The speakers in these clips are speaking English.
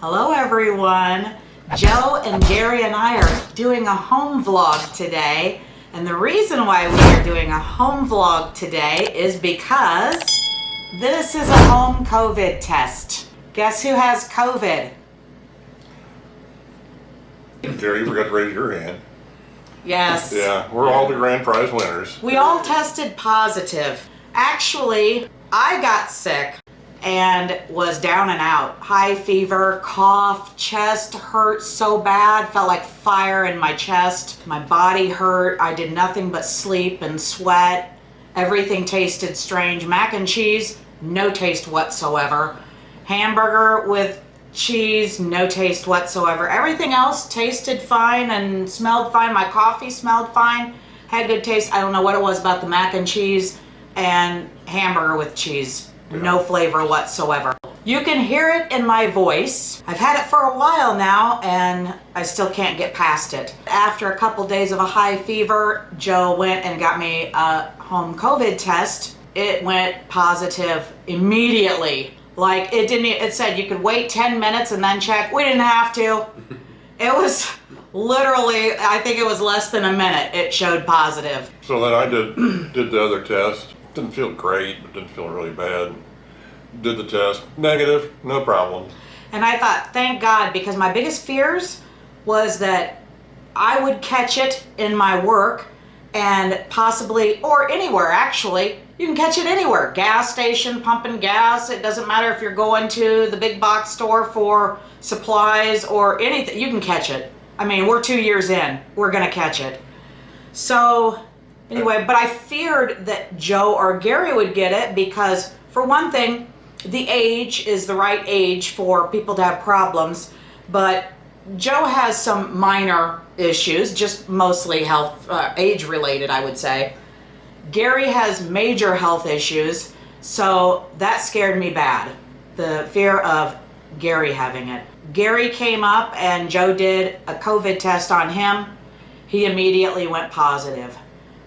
Hello everyone. Joe and Gary and I are doing a home vlog today. And the reason why we are doing a home vlog today is because this is a home COVID test. Guess who has COVID? Gary, you forgot to raise your hand. Yes. Yeah, we're all the grand prize winners. We all tested positive. Actually, I got sick and was down and out. High fever, cough, chest hurt so bad, felt like fire in my chest. My body hurt. I did nothing but sleep and sweat. Everything tasted strange. Mac and cheese, no taste whatsoever. Hamburger with cheese, no taste whatsoever. Everything else tasted fine and smelled fine. My coffee smelled fine, had good taste. I don't know what it was about the mac and cheese and hamburger with cheese. No flavor whatsoever. You can hear it in my voice. I've had it for a while now and I still can't get past it. After a couple days of a high fever, Joe went and got me a home COVID test. It went positive immediately. Like it said you could wait 10 minutes and then check. We didn't have to. It was literally, I think it was less than a minute. It showed positive. So then I did the other test. Didn't feel great, but didn't feel really bad. Did the test, negative, no problem. And I thought, thank God, because my biggest fears was that I would catch it in my work and possibly, or anywhere actually. You can catch it anywhere. Gas station, pumping gas. It doesn't matter if you're going to the big box store for supplies or anything. You can catch it. I mean, we're 2 years in. We're going to catch it. So anyway, but I feared that Joe or Gary would get it because, for one thing, the age is the right age for people to have problems. But Joe has some minor issues, just mostly health, age-related, I would say. Gary has major health issues, so that scared me bad, the fear of Gary having it. Gary came up and Joe did a COVID test on him. He immediately went positive.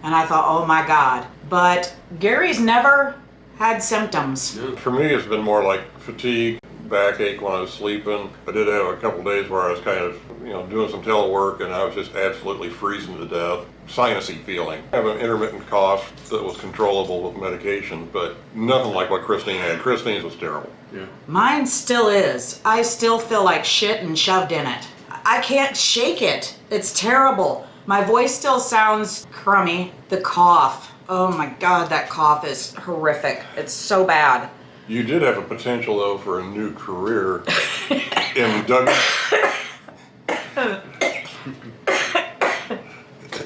And I thought, oh my God. But Gary's never had symptoms. For me, it's been more like fatigue, backache when I was sleeping. I did have a couple days where I was kind of, doing some telework and I was just absolutely freezing to death. Sinusy feeling. I have an intermittent cough that was controllable with medication, but nothing like what Christine had. Christine's was terrible. Yeah. Mine still is. I still feel like shit and shoved in it. I can't shake it. It's terrible. My voice still sounds crummy. The cough. Oh my God, that cough is horrific. It's so bad. You did have a potential, though, for a new career in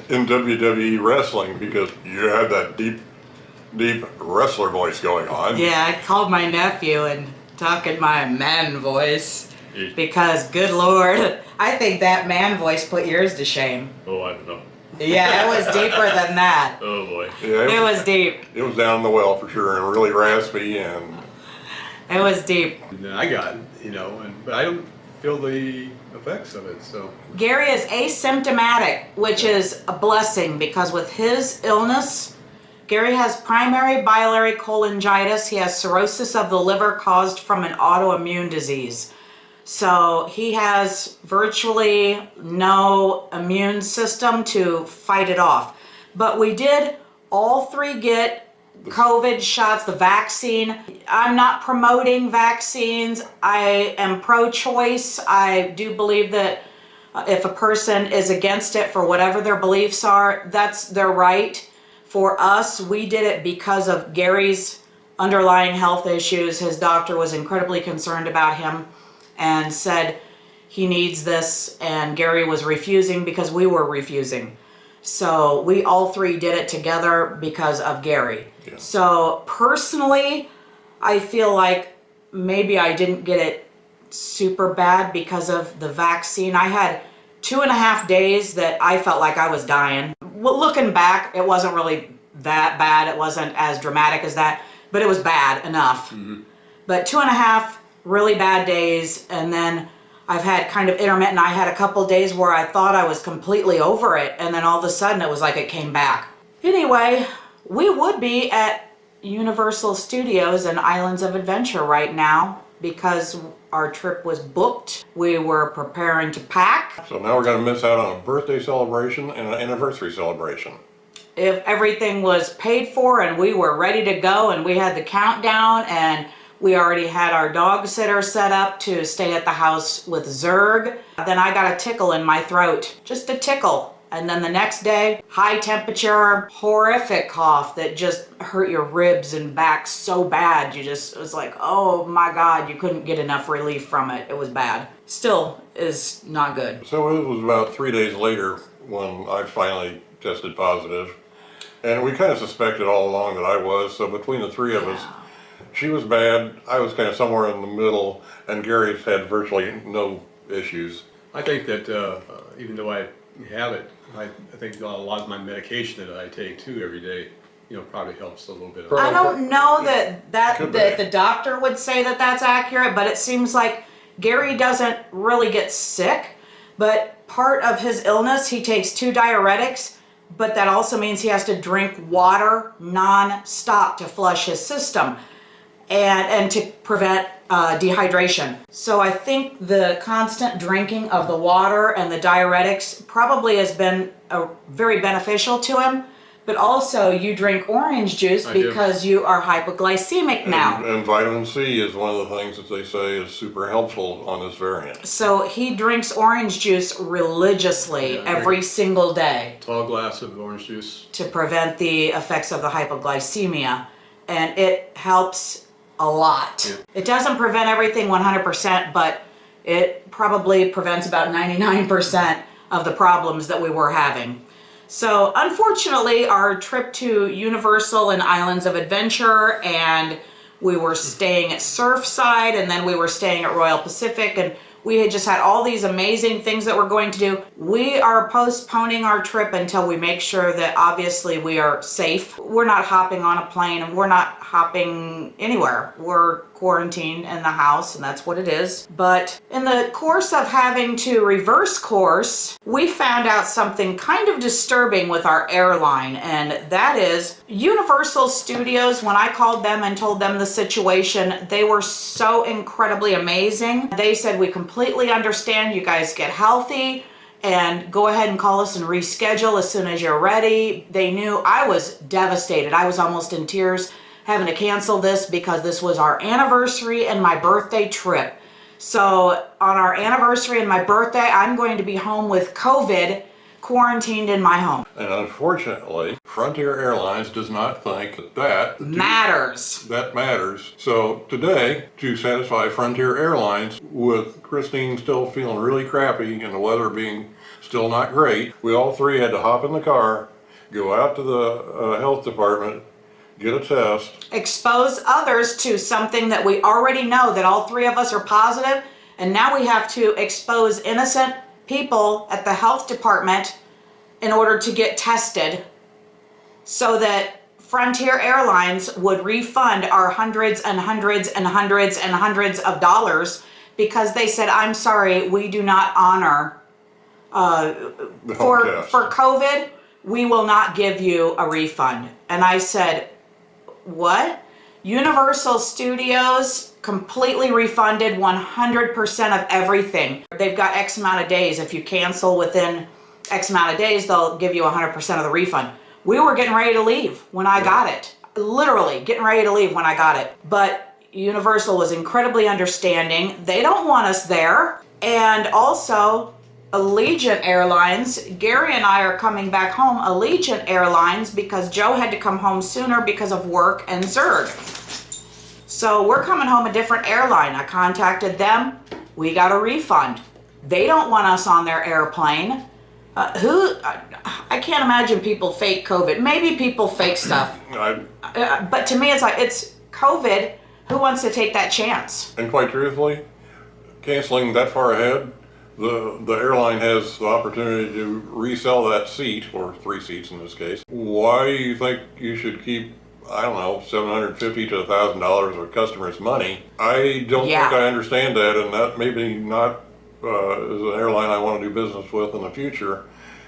WWE wrestling because you had that deep wrestler voice going on. Yeah, I called my nephew and talking my man voice because, good Lord, I think that man voice put yours to shame. Oh, I don't know. Yeah, it was deeper than that. Oh boy. Yeah, It was deep. It was down the well for sure, and really raspy, and It was deep. And I got, but I don't feel the effects of it, so. Gary is asymptomatic, which is a blessing because with his illness, Gary has primary biliary cholangitis. He has cirrhosis of the liver caused from an autoimmune disease. So he has virtually no immune system to fight it off. But we did all three get COVID shots, the vaccine. I'm not promoting vaccines. I am pro-choice. I do believe that if a person is against it for whatever their beliefs are, that's their right. For us, we did it because of Gary's underlying health issues. His doctor was incredibly concerned about him and said he needs this, and Gary was refusing because we were refusing. So we all three did it together because of Gary. Yeah. So personally, I feel like maybe I didn't get it super bad because of the vaccine. I had 2.5 days that I felt like I was dying. Well, looking back, it wasn't really that bad. It wasn't as dramatic as that, but it was bad enough. Mm-hmm. But 2.5 really bad days, and then I've had kind of intermittent. I had a couple days where I thought I was completely over it, and then all of a sudden it was like it came back. Anyway, we would be at Universal Studios and Islands of Adventure right now because our trip was booked. We were preparing to pack. So now we're going to miss out on a birthday celebration and an anniversary celebration. If everything was paid for and we were ready to go and we had the countdown and we already had our dog sitter set up to stay at the house with Zerg, then I got a tickle in my throat, just a tickle. And then the next day, high temperature, horrific cough that just hurt your ribs and back so bad. You just, it was like, oh my God, you couldn't get enough relief from it. It was bad. Still is not good. So it was about 3 days later when I finally tested positive. And we kind of suspected all along that I was. So between the three of us, she was bad, I was kind of somewhere in the middle, and Gary's had virtually no issues. I think that even though I have it, I think a lot of my medication that I take too every day, probably helps a little bit. I don't know that Could be. the doctor would say that that's accurate, but it seems like Gary doesn't really get sick, but part of his illness, he takes 2 diuretics, but that also means he has to drink water non-stop to flush his system and to prevent dehydration. So I think the constant drinking of the water and the diuretics probably has been very beneficial to him. But also you drink orange juice because you are hypoglycemic now. And vitamin C is one of the things that they say is super helpful on this variant. So he drinks orange juice religiously every single day. Tall glass of orange juice. To prevent the effects of the hypoglycemia. And it helps a lot. Yeah. It doesn't prevent everything 100%, but it probably prevents about 99% of the problems that we were having. So unfortunately, our trip to Universal and Islands of Adventure, and we were staying at Surfside, and then we were staying at Royal Pacific, and we had just had all these amazing things that we're going to do. We are postponing our trip until we make sure that obviously we are safe. We're not hopping on a plane, and we're not hopping anywhere. We're quarantined in the house, and that's what it is. But in the course of having to reverse course, we found out something kind of disturbing with our airline, and that is Universal Studios. When I called them and told them the situation, they were so incredibly amazing. They said, we completely understand, you guys get healthy and go ahead and call us and reschedule as soon as you're ready. They knew I was devastated. I was almost in tears having to cancel this because this was our anniversary and my birthday trip. So on our anniversary and my birthday, I'm going to be home with COVID, quarantined in my home. And unfortunately, Frontier Airlines does not think that Matters. that matters. So today, to satisfy Frontier Airlines, with Christine still feeling really crappy and the weather being still not great, we all three had to hop in the car, go out to the health department, get a test. Expose others to something that we already know that all 3 of us are positive, and now we have to expose innocent people at the health department in order to get tested so that Frontier Airlines would refund our hundreds and hundreds and hundreds and hundreds of dollars because they said, I'm sorry, we do not honor for COVID, we will not give you a refund. And I said, what? Universal Studios completely refunded 100% of everything. They've got X amount of days. If you cancel within X amount of days, they'll give you 100% of the refund. We were getting ready to leave when I got it. Literally getting ready to leave when I got it. But Universal was incredibly understanding. They don't want us there. And also, Allegiant Airlines, Gary and I are coming back home, Allegiant Airlines, because Joe had to come home sooner because of work and Zerg. So we're coming home a different airline. I contacted them. We got a refund. They don't want us on their airplane. I can't imagine people fake COVID. Maybe people fake stuff. But to me, it's like, it's COVID. Who wants to take that chance? And quite truthfully, canceling that far ahead, the airline has the opportunity to resell that seat, or 3 seats in this case. Why do you think you should keep, I don't know, $750 to $1,000 of customers' money? I don't think I understand that, and that maybe not is an airline I want to do business with in the future.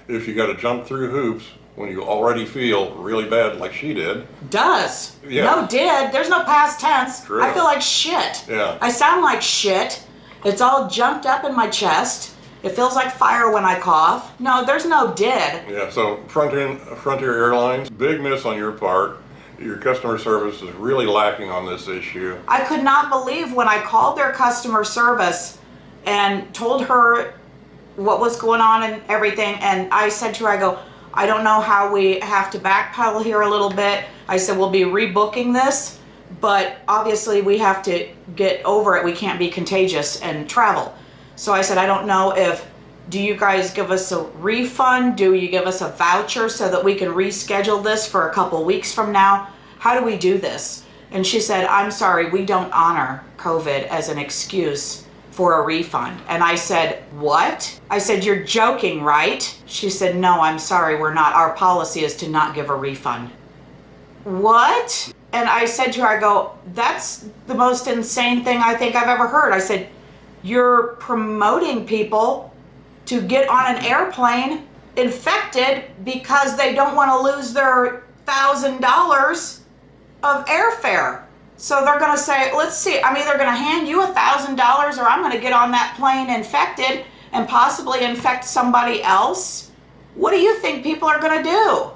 If you got to jump through hoops, when you already feel really bad like she did. Does. Yeah. No, did. There's no past tense. True. I feel like shit. Yeah. I sound like shit. It's all jumped up in my chest. It feels like fire when I cough. No, there's no did. Yeah, so Frontier Airlines, big miss on your part. Your customer service is really lacking on this issue. I could not believe when I called their customer service and told her what was going on and everything, and I said to her, I go, I don't know how we have to backpedal here a little bit. I said, we'll be rebooking this, but obviously we have to get over it. We can't be contagious and travel. So I said, I don't know do you guys give us a refund? Do you give us a voucher so that we can reschedule this for a couple weeks from now? How do we do this? And she said, I'm sorry, we don't honor COVID as an excuse for a refund. And I said, what? I said, you're joking, right? She said, no, I'm sorry, we're not. Our policy is to not give a refund. What? And I said to her, I go, that's the most insane thing I think I've ever heard. I said, you're promoting people to get on an airplane infected because they don't want to lose their $1,000 of airfare. So they're going to say, let's see, I'm either going to hand you $1,000 or I'm going to get on that plane infected and possibly infect somebody else. What do you think people are going to do?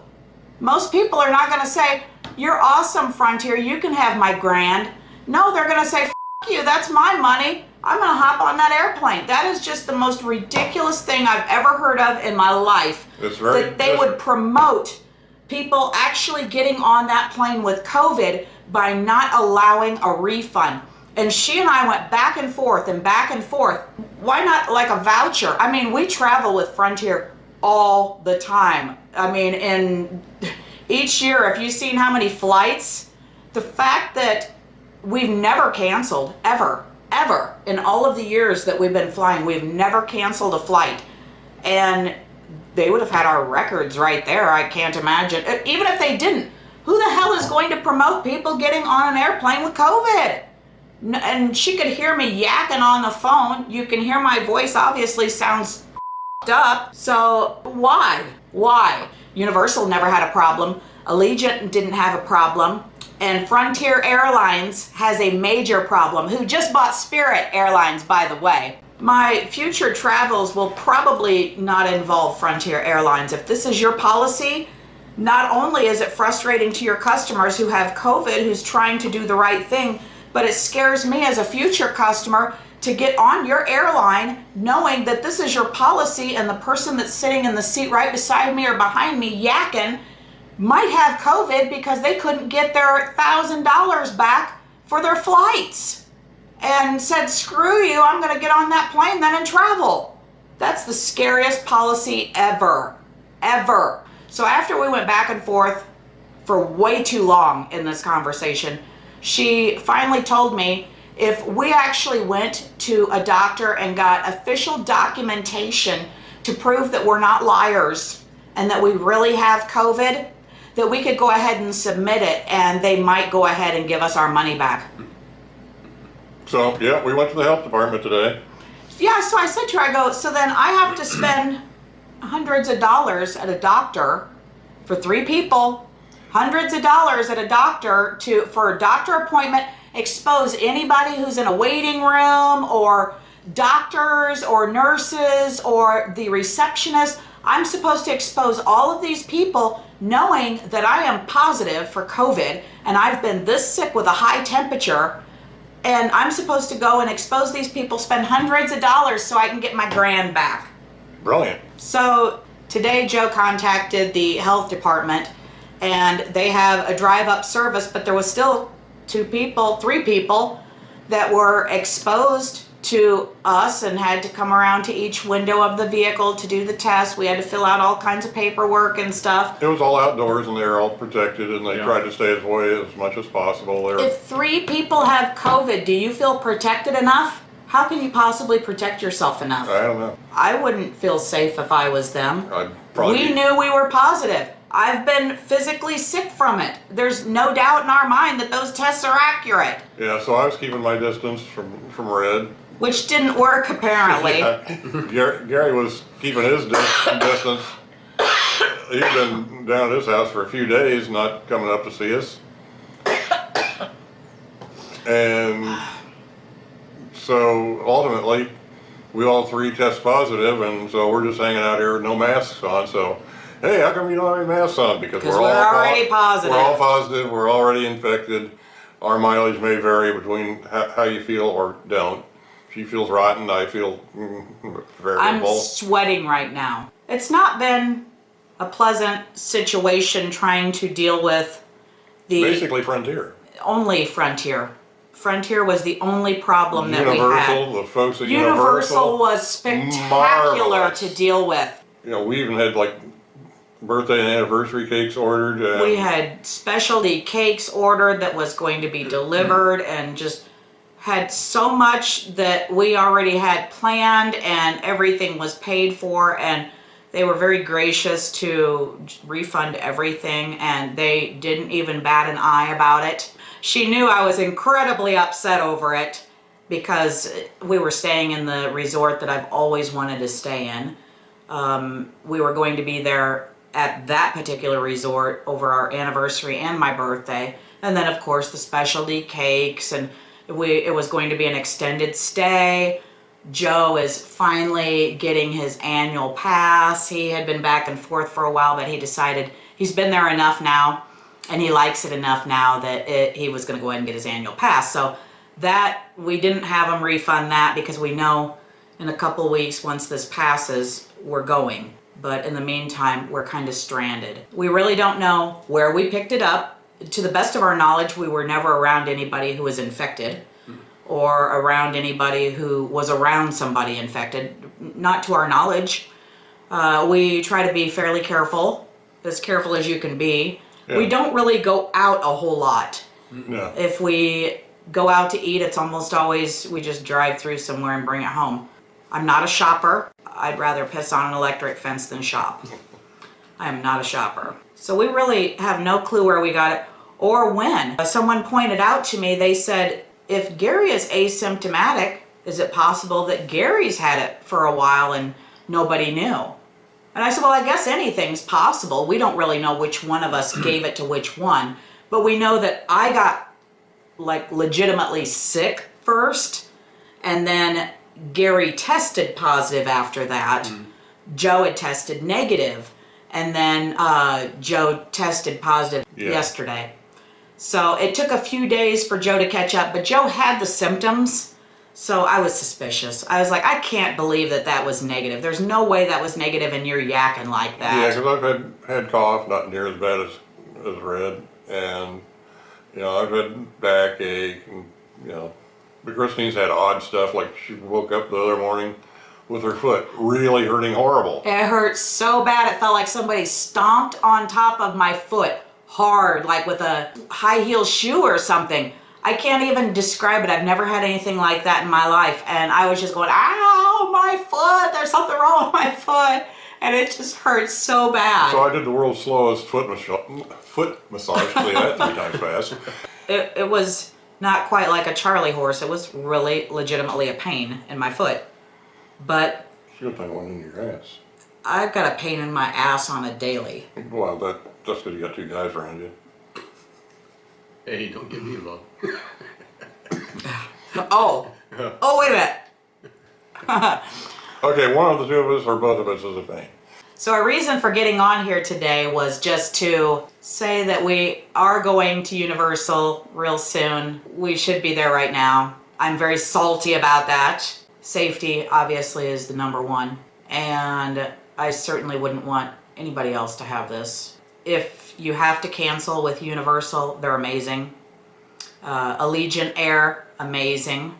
Most people are not going to say, you're awesome, Frontier, you can have my grand. No, they're going to say, F you, that's my money. I'm going to hop on that airplane. That is just the most ridiculous thing I've ever heard of in my life. That they would promote people actually getting on that plane with COVID by not allowing a refund. And she and I went back and forth and back and forth. Why not like a voucher? I mean, we travel with Frontier all the time. I mean, in each year, if you've seen how many flights, the fact that we've never canceled, ever, in all of the years that we've been flying, we've never canceled a flight. And they would have had our records right there. I can't imagine. Even if they didn't, who the hell is going to promote people getting on an airplane with COVID? And she could hear me yakking on the phone. You can hear my voice obviously sounds up. So why? Universal never had a problem. Allegiant didn't have a problem. And Frontier Airlines has a major problem, who just bought Spirit Airlines, by the way. My future travels will probably not involve Frontier Airlines. If this is your policy, not only is it frustrating to your customers who have COVID, who's trying to do the right thing, but it scares me as a future customer to get on your airline knowing that this is your policy and the person that's sitting in the seat right beside me or behind me yakking might have COVID because they couldn't get their $1,000 back for their flights and said, screw you, I'm going to get on that plane then and travel. That's the scariest policy ever. So after we went back and forth for way too long in this conversation, she finally told me if we actually went to a doctor and got official documentation to prove that we're not liars and that we really have COVID, that we could go ahead and submit it and they might go ahead and give us our money back. So, yeah, we went to the health department today. Yeah, so I said to her, I go, so then I have to spend hundreds of dollars at a doctor for 3 people, hundreds of dollars at a doctor for a doctor appointment, expose anybody who's in a waiting room or doctors or nurses or the receptionist. I'm supposed to expose all of these people knowing that I am positive for COVID and I've been this sick with a high temperature, and I'm supposed to go and expose these people, spend hundreds of dollars so I can get my grand back. Brilliant. So today Joe contacted the health department and they have a drive-up service, but there was still 3 people that were exposed to us and had to come around to each window of the vehicle to do the test. We had to fill out all kinds of paperwork and stuff. It was all outdoors and they were all protected and they tried to stay away as much as possible. If 3 people have COVID, do you feel protected enough? How can you possibly protect yourself enough? I don't know. I wouldn't feel safe if I was them. We knew we were positive. I've been physically sick from it. There's no doubt in our mind that those tests are accurate. Yeah, so I was keeping my distance from Red. Which didn't work, apparently. Yeah. Gary was keeping his distance. he's been down at his house for a few days, not coming up to see us. And so ultimately, we all three test positive, and so we're just hanging out here with no masks on. So, hey, how come you don't have any masks on? Because we're already positive. We're all positive. We're already infected. Our mileage may vary between how you feel or don't. She feels rotten. I feel variable. I'm sweating right now. It's not been a pleasant situation trying to deal with basically Frontier. Only Frontier. Frontier was the only problem that we had. Universal, the folks at Universal was spectacular marvelous to deal with. You know, we even had like birthday and anniversary cakes ordered. We had specialty cakes ordered that was going to be delivered, and just had so much that we already had planned, and everything was paid for, and they were very gracious to refund everything, and they didn't even bat an eye about it. She knew I was incredibly upset over it because we were staying in the resort that I've always wanted to stay in. We were going to be there at that particular resort over our anniversary and my birthday. And then of course the specialty cakes, and it was going to be an extended stay. Joe is finally getting his annual pass. He had been back and forth for a while, but he decided he's been there enough now, and he likes it enough now that he was going to go ahead and get his annual pass. So that, we didn't have him refund that because we know in a couple weeks, once this passes, we're going. But in the meantime, we're kind of stranded. We really don't know where we picked it up. To the best of our knowledge, we were never around anybody who was infected or around anybody who was around somebody infected. Not to our knowledge. We try to be fairly careful as you can be. Yeah. We don't really go out a whole lot. No. If we go out to eat, it's almost always we just drive through somewhere and bring it home. I'm not a shopper. I'd rather piss on an electric fence than shop. I am not a shopper. So we really have no clue where we got it or when. Someone pointed out to me, they said, if Gary is asymptomatic, is it possible that Gary's had it for a while and nobody knew? And I said, well, I guess anything's possible. We don't really know which one of us gave it to which one, but we know that I got like legitimately sick first, and then Gary tested positive after that. Joe had tested negative, and then Joe tested positive yesterday. So it took a few days for Joe to catch up, but Joe had the symptoms. So I was suspicious. I was like, I can't believe that was negative. There's no way that was negative and you're yakking like that. Yeah, because I've had cough, not near as bad as Red, and I've had backache, and but Christine's had odd stuff, like she woke up the other morning with her foot really hurting horrible. It hurt so bad, it felt like somebody stomped on top of my foot hard, like with a high heel shoe or something. I can't even describe it. I've never had anything like that in my life. And I was just going, ow, my foot, there's something wrong with my foot. And it just hurts so bad. So I did the world's slowest foot massage, say that 3 times fast. It was not quite like a Charlie horse. It was really legitimately a pain in my foot. But Should have one in your ass. I've got a pain in my ass on a daily. Well, that's because you got 2 guys around you. Hey, don't get me involved. Oh, wait a minute. Okay, one of the 2 of us or both of us is a pain. So our reason for getting on here today was just to say that we are going to Universal real soon. We should be there right now. I'm very salty about that. Safety obviously is the number one, and I certainly wouldn't want anybody else to have this. If you have to cancel with Universal, they're amazing. Allegiant Air, amazing.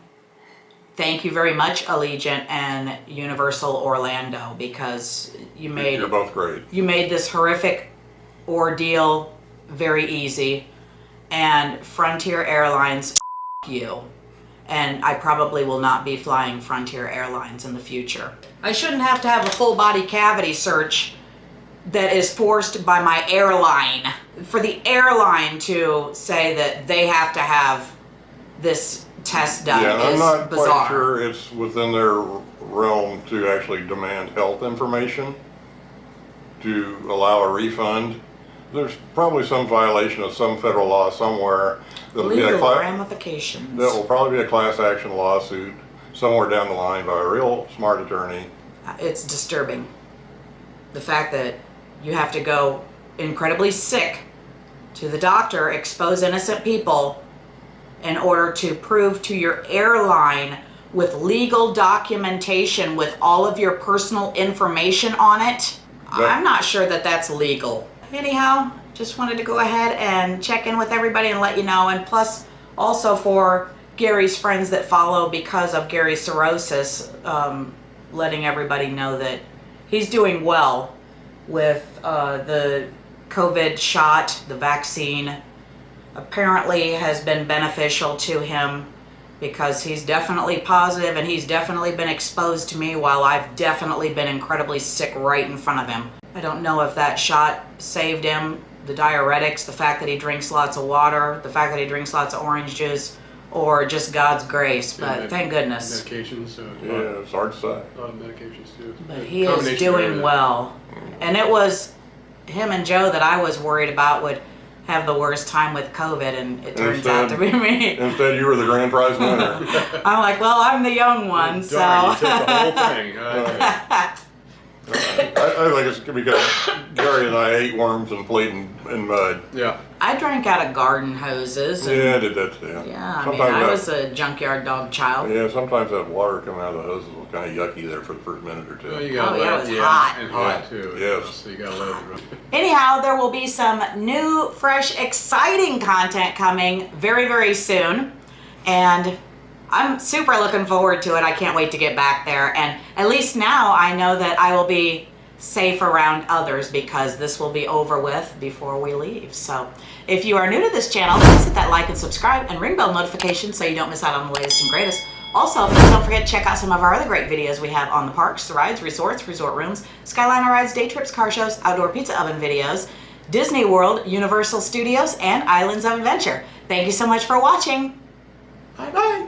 Thank you very much, Allegiant and Universal Orlando, because You're both great. You made this horrific ordeal very easy. And Frontier Airlines, you. And I probably will not be flying Frontier Airlines in the future. I shouldn't have to have a full body cavity search that is forced by my airline. For the airline to say that they have to have this test done I'm is not bizarre. quite sure it's within their realm to actually demand health information to allow a refund. There's probably some violation of some federal law somewhere. That'll be Legal ramifications. That will probably be a class action lawsuit somewhere down the line by a real smart attorney. It's disturbing. The fact that you have to go incredibly sick to the doctor, expose innocent people in order to prove to your airline with legal documentation with all of your personal information on it. I'm not sure that that's legal. Anyhow, just wanted to go ahead and check in with everybody and let you know. And plus, also for Gary's friends that follow because of Gary's cirrhosis, letting everybody know that he's doing well with the COVID shot. The vaccine apparently has been beneficial to him because he's definitely positive and he's definitely been exposed to me while I've definitely been incredibly sick right in front of him. I don't know if that shot saved him, the diuretics, the fact that he drinks lots of water, the fact that he drinks lots of orange juice, or just God's grace, but thank goodness. Medications. Yeah, it's hard to say. A lot of medications too. But he is doing well. And it was him and Joe that I was worried about would have the worst time with COVID, and it turns out to be me. Instead, you were the grand prize winner. I'm like, well, I'm the young one, so. Darn, you took the whole thing. I think it's because Gary and I ate worms and played in mud. Yeah. I drank out of garden hoses. And, Yeah, I did that too. yeah, I mean, I was a junkyard dog child. Yeah, sometimes that water coming out of the hoses was kind of yucky there for the first minute or two. Well, you gotta Oh, yeah, let it was hot. And hot Yeah. too. Yes. So you gotta let it run. Anyhow, there will be some new, fresh, exciting content coming very, very soon. And I'm super looking forward to it. I can't wait to get back there. And at least now I know that I will be safe around others because this will be over with before we leave. So if you are new to this channel, please hit that like and subscribe and ring bell notifications so you don't miss out on the latest and greatest. Also, please don't forget to check out some of our other great videos we have on the parks, the rides, resorts, resort rooms, Skyliner rides, day trips, car shows, outdoor pizza oven videos, Disney World, Universal Studios, and Islands of Adventure. Thank you so much for watching. Bye-bye.